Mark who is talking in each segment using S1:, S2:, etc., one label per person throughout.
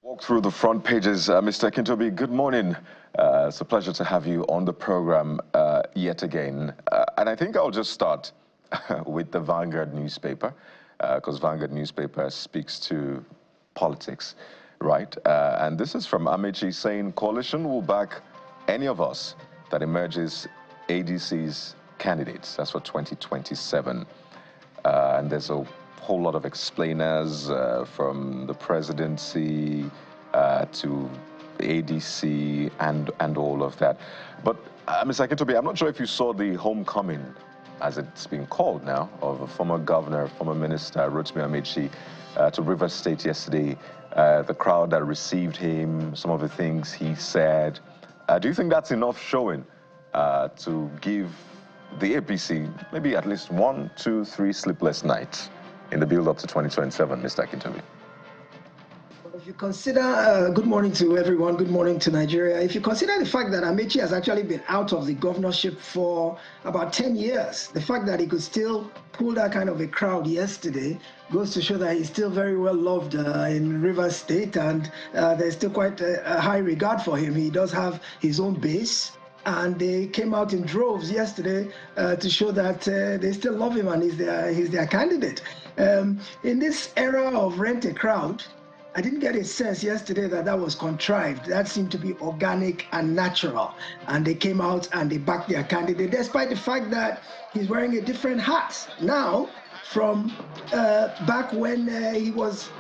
S1: Walk through the front pages. Mr. Kintobi, good morning. It's a pleasure to have you on the program yet again. And I think I'll just start with the Vanguard newspaper, because Vanguard newspaper speaks to politics, right? And this is from Amechi saying, coalition will back any of us that emerges ADC's candidates. That's for 2027. And there's a whole lot of explainers from the presidency to the ADC and all of that. But Mr. Kintobi, I'm not sure if you saw the homecoming, as it's been called now, of a former governor, former minister, Rotimi Amechi, to Rivers State yesterday. The crowd that received him, some of the things he said. Do you think that's enough showing to give the APC maybe at least 1, 2, 3 sleepless nights in the build-up to 2027, Mr. Kintobi?
S2: If you consider, good morning to everyone, good morning to Nigeria. If you consider the fact that Amechi has actually been out of the governorship for about 10 years, the fact that he could still pull that kind of a crowd yesterday goes to show that he's still very well loved in Rivers State, and there's still quite a high regard for him. He does have his own base, and they came out in droves yesterday to show that they still love him and he's their candidate. In this era of rent a crowd, I didn't get a sense yesterday that that was contrived. That seemed to be organic and natural. And they came out and they backed their candidate, despite the fact that he's wearing a different hat now from back when he was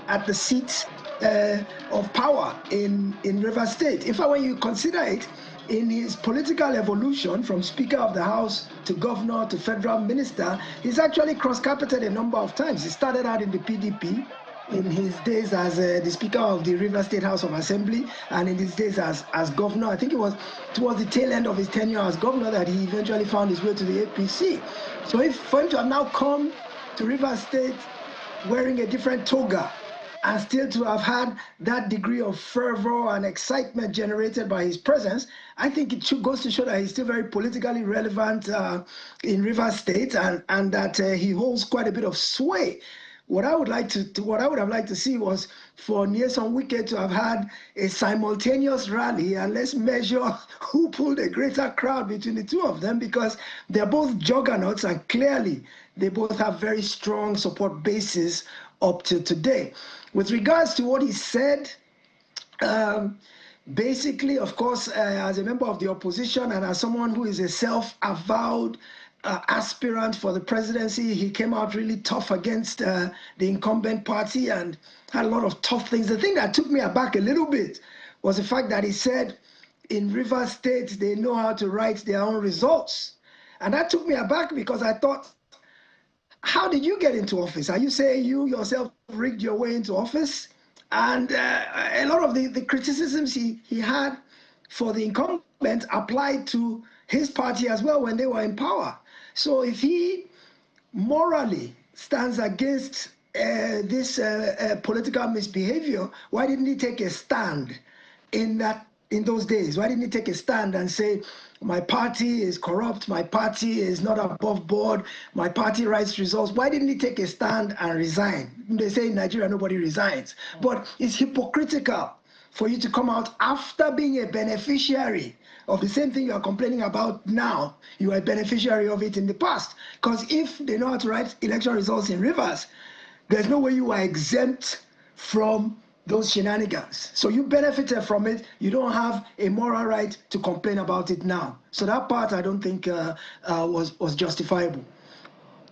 S2: at the seat of power in Rivers State. In fact, when you consider it, in his political evolution from Speaker of the House to Governor to Federal Minister, he's actually cross-carpeted a number of times. He started out in the PDP in his days as the Speaker of the Rivers State House of Assembly, and in his days as Governor. I think it was towards the tail end of his tenure as Governor that he eventually found his way to the APC. So for him to have now come to Rivers State wearing a different toga, and still to have had that degree of fervor and excitement generated by his presence, I think it goes to show that he's still very politically relevant in Rivers State, and that he holds quite a bit of sway. What I would have liked to see was for Nyesom Wike to have had a simultaneous rally, and let's measure who pulled a greater crowd between the two of them, because they're both juggernauts and clearly they both have very strong support bases up to today. With regards to what he said, basically, of course, as a member of the opposition and as someone who is a self-avowed aspirant for the presidency, he came out really tough against the incumbent party and had a lot of tough things. The thing that took me aback a little bit was the fact that he said in Rivers State they know how to write their own results. And that took me aback because I thought, how did you get into office? Are you saying you yourself rigged your way into office? And a lot of the criticisms he had for the incumbent applied to his party as well when they were in power. So if he morally stands against this political misbehavior, why didn't he take a stand in those days? Why didn't he take a stand and say, my party is corrupt, my party is not above board, my party writes results? Why didn't he take a stand and resign? They say in Nigeria nobody resigns, but it's hypocritical for you to come out after being a beneficiary of the same thing you are complaining about now. You are a beneficiary of it in the past. Because if they know how to write election results in Rivers, there's no way you are exempt from those shenanigans. So you benefited from it. You don't have a moral right to complain about it now. So that part I don't think was justifiable.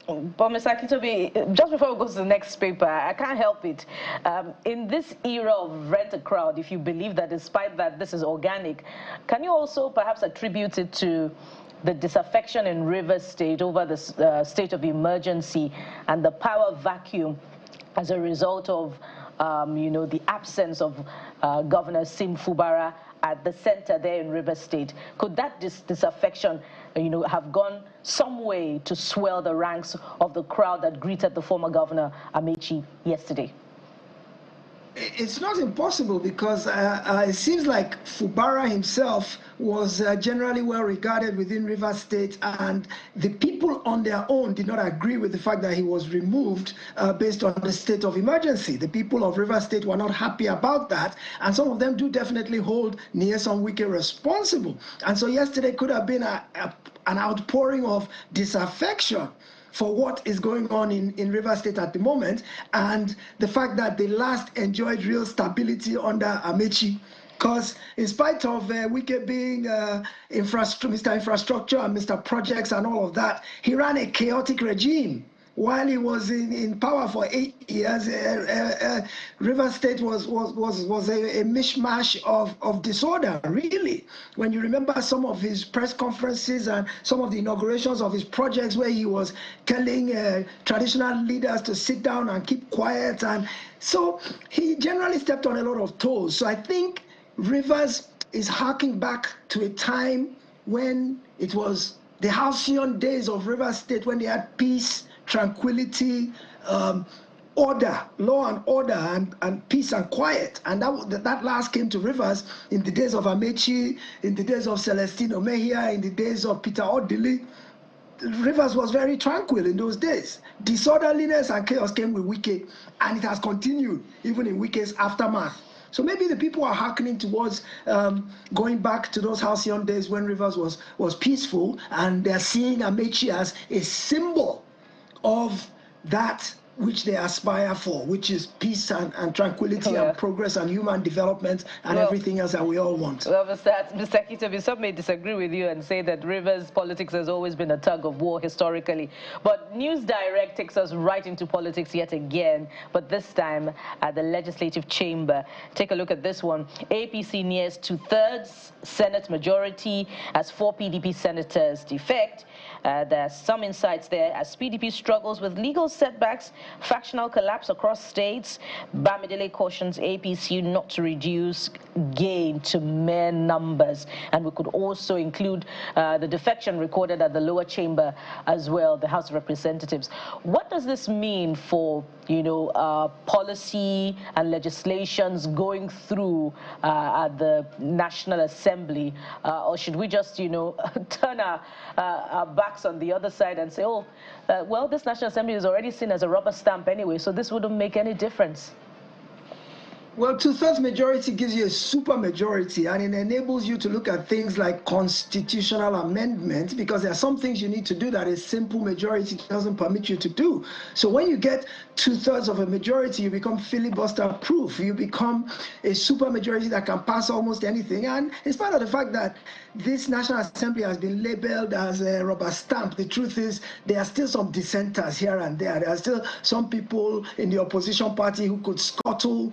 S3: But Mr. Kintobi, just before we go to the next paper, I can't help it. In this era of rent a crowd, if you believe that despite that this is organic, can you also perhaps attribute it to the disaffection in Rivers State over the state of emergency and the power vacuum as a result of the absence of Governor Sim Fubara at the center there in Rivers State? Could that disaffection have gone some way to swell the ranks of the crowd that greeted the former governor Amechi yesterday?
S2: it's not impossible because it seems like Fubara himself was generally well regarded within Rivers State, and the people on their own did not agree with the fact that he was removed based on the state of emergency. The people of Rivers State were not happy about that, and some of them do definitely hold Nyesom Wike responsible. And so yesterday could have been an outpouring of disaffection for what is going on in Rivers State at the moment, and the fact that they last enjoyed real stability under Amechi. Because in spite of Wike being Mr. Infrastructure and Mr. Projects and all of that, he ran a chaotic regime. While he was in power for 8 years, Rivers State was a mishmash of disorder, really. When you remember some of his press conferences and some of the inaugurations of his projects where he was telling traditional leaders to sit down and keep quiet. And so he generally stepped on a lot of toes. So I think Rivers is harking back to a time when it was the halcyon days of Rivers State, when they had peace, tranquility, order, law and order, and peace and quiet. And that last came to Rivers in the days of Amechi, in the days of Celestino Mejia, in the days of Peter Odili. Rivers was very tranquil in those days. Disorderliness and chaos came with Wike, and it has continued even in Wike's aftermath. So maybe the people are hearkening towards going back to those halcyon days when Rivers was peaceful, and they're seeing Amechi as a symbol of that which they aspire for, which is peace and tranquility and progress and human development and everything else that we all want.
S3: Well, Mr. Kitobi, some may disagree with you and say that Rivers politics has always been a tug of war historically. But News Direct takes us right into politics yet again, but this time at the legislative chamber. Take a look at this one. APC nears 2/3 Senate majority as 4 PDP senators defect. There's some insights there as PDP struggles with legal setbacks, factional collapse across states. Bamidele cautions APC not to reduce gain to mere numbers. And we could also include the defection recorded at the lower chamber as well, the House of Representatives. What does this mean for, policy and legislations going through at the National Assembly? Or should we just, turn our backs on the other side and say, well, this National Assembly is already seen as a rubber stamp anyway, so this wouldn't make any difference?
S2: Well, 2/3 majority gives you a super majority, and it enables you to look at things like constitutional amendment, because there are some things you need to do that a simple majority doesn't permit you to do. So when you get 2/3 of a majority, you become filibuster proof. You become a super majority that can pass almost anything. And in spite of the fact that this National Assembly has been labeled as a rubber stamp, the truth is there are still some dissenters here and there. There are still some people in the opposition party who could scuttle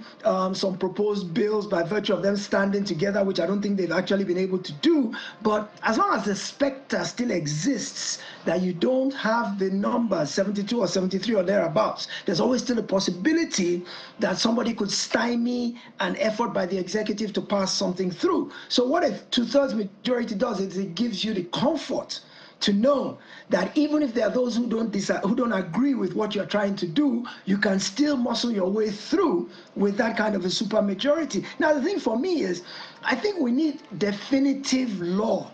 S2: some proposed bills by virtue of them standing together, which I don't think they've actually been able to do. But as long as the specter still exists that you don't have the numbers 72 or 73 or thereabouts, there's always still a possibility that somebody could stymie an effort by the executive to pass something through. So what a 2/3 majority does is it gives you the comfort to know that even if there are those who don't agree with what you're trying to do, you can still muscle your way through with that kind of a super majority. Now, the thing for me is, I think we need definitive law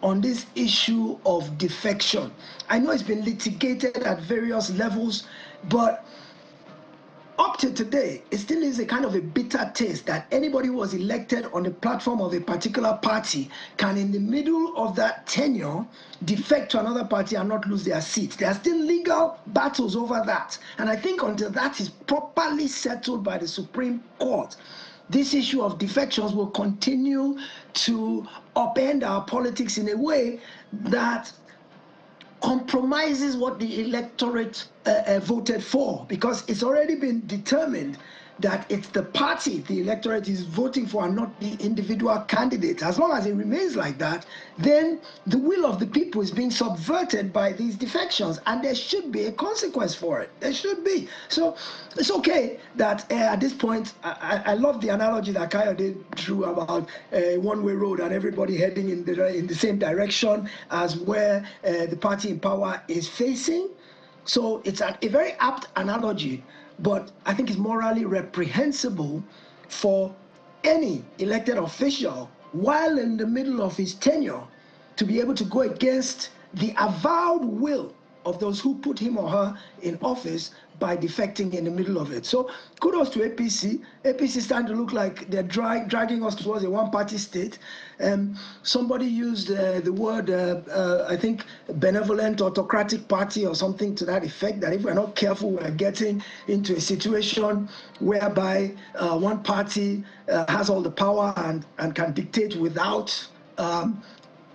S2: on this issue of defection. I know it's been litigated at various levels, but up to today, it still is a kind of a bitter taste that anybody who was elected on the platform of a particular party can, in the middle of that tenure, defect to another party and not lose their seat. There are still legal battles over that. And I think until that is properly settled by the Supreme Court, this issue of defections will continue to upend our politics in a way that compromises what the electorate voted for, because it's already been determined that it's the party the electorate is voting for and not the individual candidate. As long as it remains like that, then the will of the people is being subverted by these defections, and there should be a consequence for it. There should be. So it's okay that at this point, I love the analogy that Kayode drew about a one-way road and everybody heading in the same direction as where the party in power is facing. So it's a very apt analogy. but I think it's morally reprehensible for any elected official while in the middle of his tenure to be able to go against the avowed will of those who put him or her in office by defecting in the middle of it. So kudos to APC. APC is starting to look like they're dragging us towards a one-party state. Somebody used the word, I think, benevolent autocratic party or something to that effect, that if we're not careful, we're getting into a situation whereby one party has all the power and can dictate without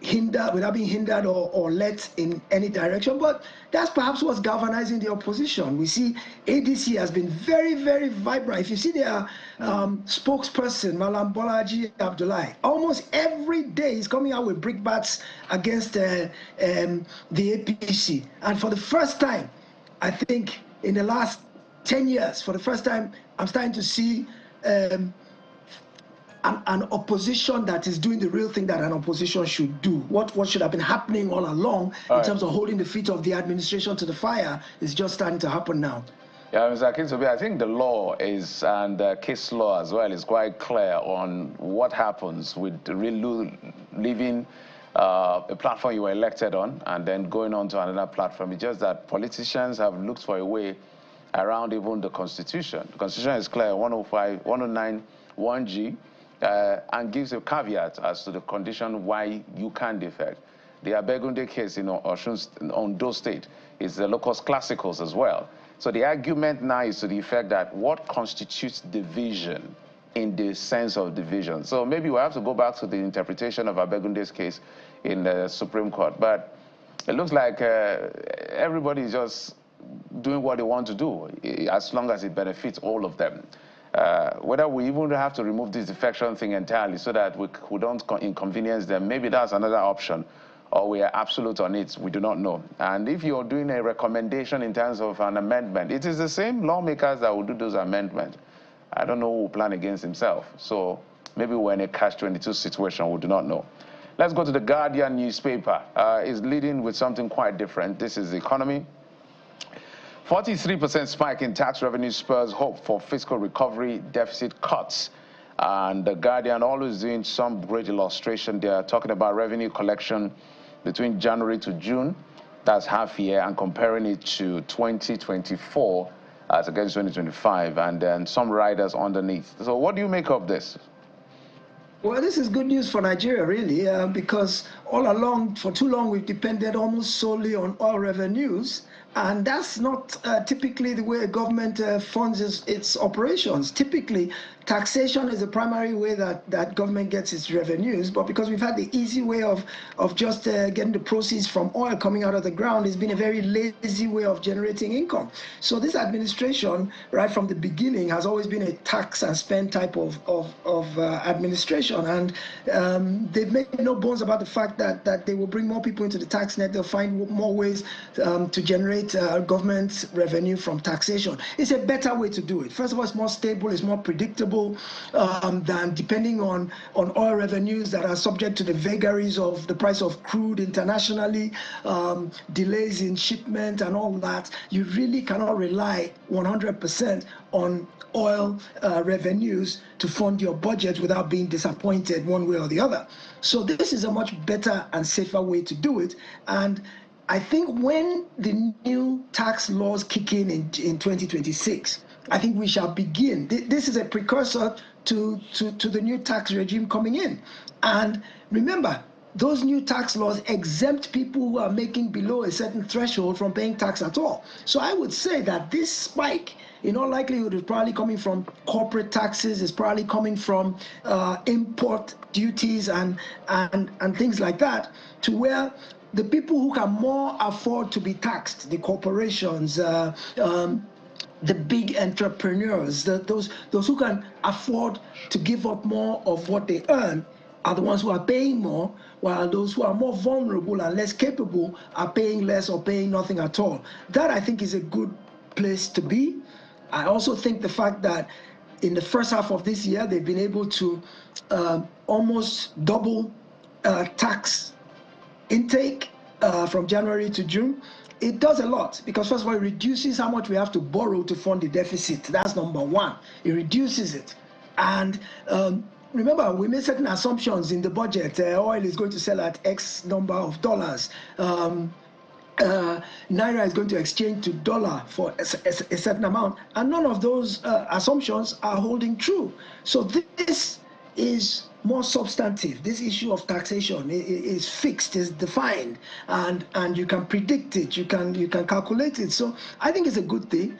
S2: being hindered or let in any direction. But that's perhaps what's galvanizing the opposition. We see ADC has been very, very vibrant. If you see their spokesperson, Malam Bolaji Abdullahi, almost every day he's coming out with brickbats against the APC. And for the first time, I think in the last 10 years, for the first time, I'm starting to see an opposition that is doing the real thing that an opposition should do. What should have been happening all along in terms of holding the feet of the administration to the fire is just starting to happen now.
S4: Yeah, Mr. Akintobi, I think the law is, and case law as well, is quite clear on what happens with leaving a platform you were elected on and then going on to another platform. It's just that politicians have looked for a way around even the Constitution. The Constitution is clear, 109, 1G, and gives a caveat as to the condition why you can defect. The Abegunde case in Ondo State is the locus classicus as well. So the argument now is to the effect that what constitutes division in the sense of division. So maybe we'll have to go back to the interpretation of Abegunde's case in the Supreme Court. But it looks like everybody is just doing what they want to do, as long as it benefits all of them. Whether we even have to remove this defection thing entirely so that we don't inconvenience them, maybe that's another option, or we are absolute on it, we do not know. And if you're doing a recommendation in terms of an amendment, it is the same lawmakers that will do those amendments. I don't know who will plan against himself. So maybe we're in a catch-22 situation, we do not know. Let's go to the Guardian newspaper. It's leading with something quite different. This is the economy. 43% spike in tax revenue spurs hope for fiscal recovery, deficit cuts. And the Guardian always doing some great illustration. They are talking about revenue collection between January to June, that's half year, and comparing it to 2024 as against 2025, and then some riders underneath. So what do you make of this?
S2: Well, this is good news for Nigeria, really, because all along, for too long, we've depended almost solely on oil revenues. And that's not typically the way a government funds its operations. Typically, taxation is the primary way that government gets its revenues. But because we've had the easy way of just getting the proceeds from oil coming out of the ground, it's been a very lazy way of generating income. So this administration, right from the beginning, has always been a tax and spend type of administration. And they've made no bones about the fact that they will bring more people into the tax net. They'll find more ways to generate government revenue from taxation. It's a better way to do it. First of all, it's more stable, it's more predictable than depending on oil revenues that are subject to the vagaries of the price of crude internationally, delays in shipment and all that. You really cannot rely 100% on oil revenues to fund your budget without being disappointed one way or the other. So this is a much better and safer way to do it. And I think when the new tax laws kick in 2026, I think we shall begin. This is a precursor to the new tax regime coming in. And remember, those new tax laws exempt people who are making below a certain threshold from paying tax at all. So I would say that this spike, in all likelihood, is probably coming from corporate taxes, is probably coming from import duties and things like that, to where the people who can more afford to be taxed, the corporations, the big entrepreneurs, those who can afford to give up more of what they earn, are the ones who are paying more, while those who are more vulnerable and less capable are paying less or paying nothing at all. That, I think, is a good place to be. I also think the fact that in the first half of this year, they've been able to almost double tax intake from January to June. It does a lot because, first of all, it reduces how much we have to borrow to fund the deficit. That's number one. It reduces it. And remember, we made certain assumptions in the budget. Oil is going to sell at X number of dollars. Naira is going to exchange to dollar for a certain amount. And none of those assumptions are holding true. So this is more substantive. This issue of taxation is fixed, is defined, and you can predict it, you can calculate it. So I think it's a good thing.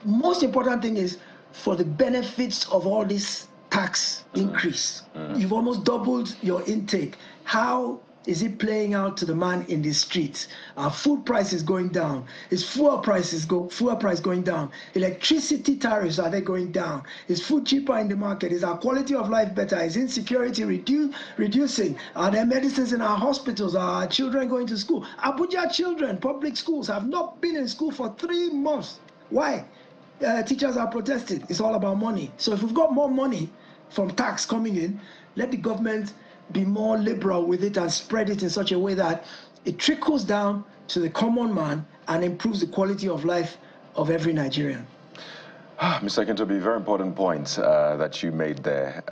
S2: Most important thing is for the benefits of all this tax increase. You've almost doubled your intake. How is it playing out to the man in the streets? Our food price is going down. Is fuel price going down? Electricity tariffs, are they going down? Is food cheaper in the market? Is our quality of life better? Is insecurity reducing? Are there medicines in our hospitals? Are our children going to school? Abuja children, public schools, have not been in school for 3 months. Why? Teachers are protesting. It's all about money. So if we've got more money from tax coming in, let the government be more liberal with it and spread it in such a way that it trickles down to the common man and improves the quality of life of every Nigerian.
S1: Mr. Akintobi, very important point that you made there.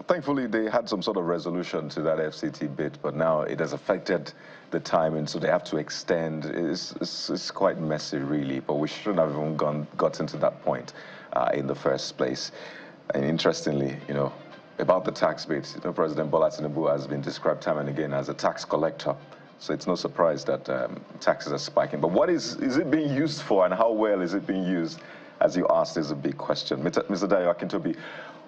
S1: Thankfully, they had some sort of resolution to that FCT bit, but now it has affected the timing, so they have to extend. It's quite messy, really, but we shouldn't have even gotten to that point in the first place. And interestingly, you know, about the tax bit, you know, President Bola Tinubu has been described time and again as a tax collector. So it's no surprise that taxes are spiking. But what is it being used for, and how well is it being used, as you asked, is a big question. Mr. Dayo Akintobi,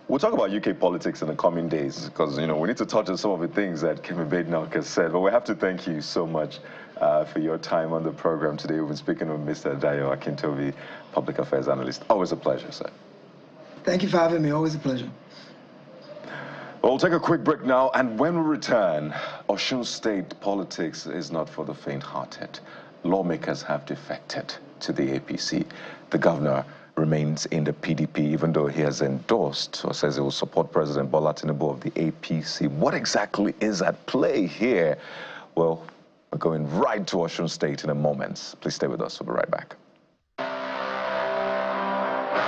S1: we'll talk about UK politics in the coming days, because, you know, we need to touch on some of the things that Kemi Badenoch has said. But we have to thank you so much for your time on the program today. We've been speaking with Mr. Dayo Akintobi, Public Affairs Analyst. Always a pleasure, sir.
S2: Thank you for having me. Always a pleasure.
S1: Well, we'll take a quick break now, and when we return, Osun State politics is not for the faint-hearted. Lawmakers have defected to the APC. The governor remains in the PDP, even though he has endorsed or says he will support President Bola Tinubu of the APC. What exactly is at play here? Well, we're going right to Osun State in a moment. Please stay with us. We'll be right back.